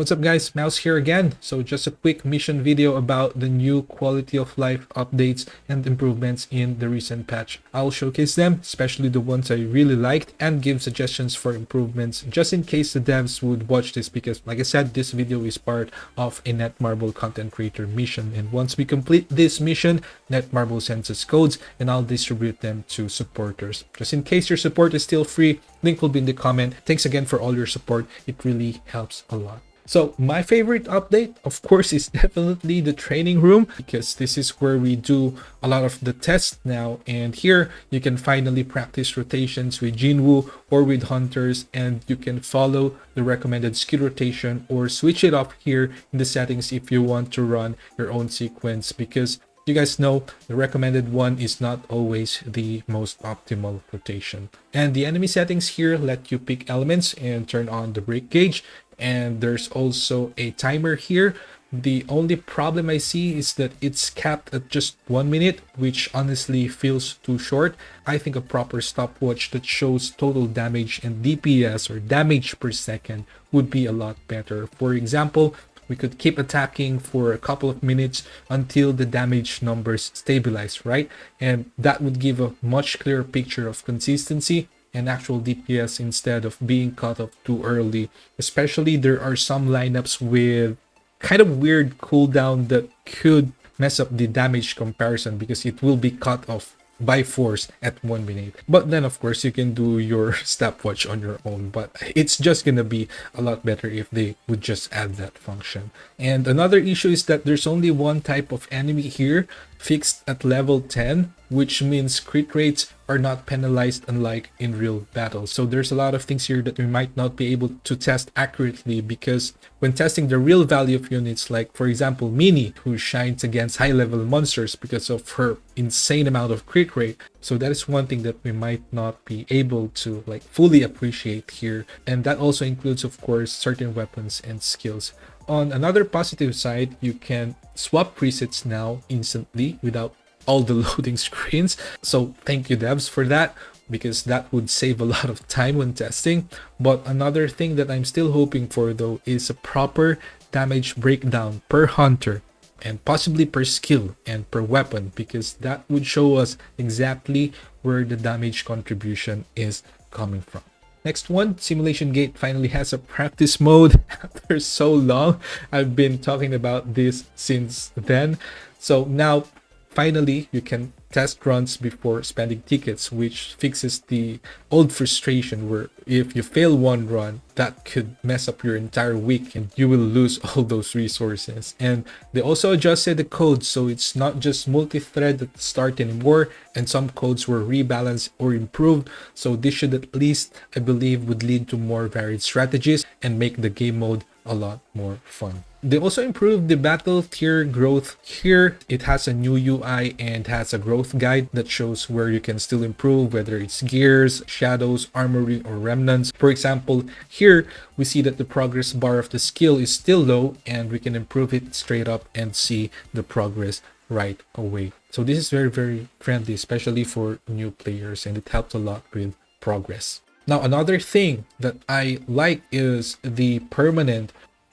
What's up guys, Mouse here again. So just a quick mission video about the new quality of life updates and improvements in the recent patch. I'll showcase them, especially the ones I really liked, and give suggestions for improvements just in case the devs would watch this, because like I said, this video is part of a Netmarble content creator mission, and once we complete this mission, Netmarble sends us codes and I'll distribute them to supporters. Just in case your support is still free, link will be in the comment. Thanks again for all your support, it really helps a lot. So my favorite update, of course, is definitely the training room, because this is where we do a lot of the tests now. And here you can finally practice rotations with Jinwoo or with hunters, and you can follow the recommended skill rotation or switch it up here in the settings if you want to run your own sequence, because you guys know the recommended one is not always the most optimal rotation. And the enemy settings here let you pick elements and turn on the break gauge, and there's also a timer here. The only problem I see is that it's capped at just 1 minute, which honestly feels too short. I think a proper stopwatch that shows total damage and DPS, or damage per second, would be a lot better. For example, we could keep attacking for a couple of minutes until the damage numbers stabilize, right? And that would give a much clearer picture of consistency and actual DPS instead of being cut off too early. Especially there are some lineups with kind of weird cooldown that could mess up the damage comparison, because it will be cut off by force at 1 minute. But then of course you can do your stopwatch on your own, but it's just gonna be a lot better if they would just add that function. And another issue is that there's only one type of enemy here, fixed at level 10, which means crit rates are not penalized unlike in real battles. So there's a lot of things here that we might not be able to test accurately, because when testing the real value of units, like for example Mini, who shines against high level monsters because of her insane amount of crit rate, so that is one thing that we might not be able to like fully appreciate here. And that also includes of course certain weapons and skills. On another positive side, you can swap presets now instantly without all the loading screens. So thank you devs for that, because that would save a lot of time when testing. But another thing that I'm still hoping for though is a proper damage breakdown per hunter, and possibly per skill and per weapon, because that would show us exactly where the damage contribution is coming from. Next one, Simulation Gate finally has a practice mode after so long. I've been talking about this since then. So now finally you can test runs before spending tickets, which fixes the old frustration where if you fail one run, that could mess up your entire week and you will lose all those resources. And they also adjusted the codes, so it's not just multi-thread at the start anymore, and some codes were rebalanced or improved. So this should at least, I believe, would lead to more varied strategies and make the game mode a lot more fun. They also improved the battle tier growth here. It has a new UI and has a growth guide that shows where you can still improve, whether it's gears, shadows, armory, or remnants. For example, here we see that the progress bar of the skill is still low, and we can improve it straight up and see the progress right away. So this is very friendly, especially for new players, and it helps a lot with progress. Now another thing that I like is the permanent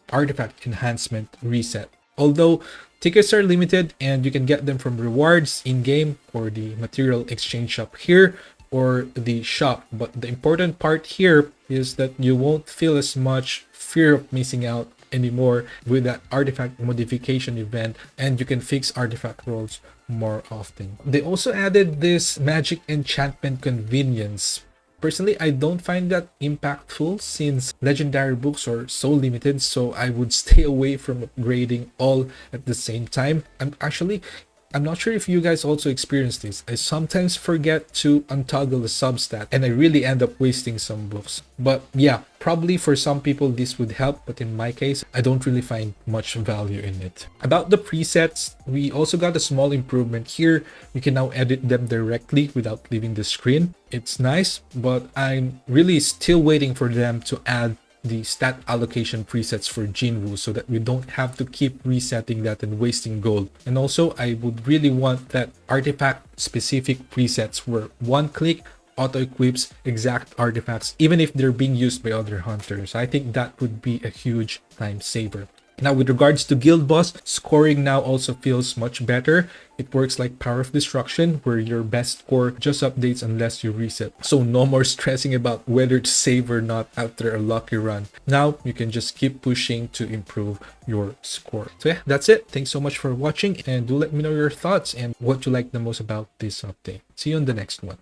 artifact enhancement reset. Although tickets are limited and you can get them from rewards in-game or the material exchange shop here or the shop, but the important part here is that you won't feel as much fear of missing out anymore with that artifact modification event, and you can fix artifact rolls more often. They also added this magic enchantment convenience. Personally, I don't find that impactful since legendary books are so limited, so I would stay away from upgrading all at the same time. I'm not sure if you guys also experience this. I sometimes forget to untoggle the substat and I really end up wasting some books. But yeah, probably for some people this would help, but in my case, I don't really find much value in it. About the presets, we also got a small improvement here. You can now edit them directly without leaving the screen. It's nice, but I'm really still waiting for them to add the stat allocation presets for Jinwoo so that we don't have to keep resetting that and wasting gold. And also I would really want that artifact specific presets where one click auto-equips exact artifacts, even if they're being used by other hunters. I think that would be a huge time saver. Now, with regards to Guild Boss, scoring now also feels much better. It works like Power of Destruction, where your best score just updates unless you reset. So no more stressing about whether to save or not after a lucky run. Now, you can just keep pushing to improve your score. So yeah, that's it. Thanks so much for watching, and do let me know your thoughts and what you like the most about this update. See you on the next one.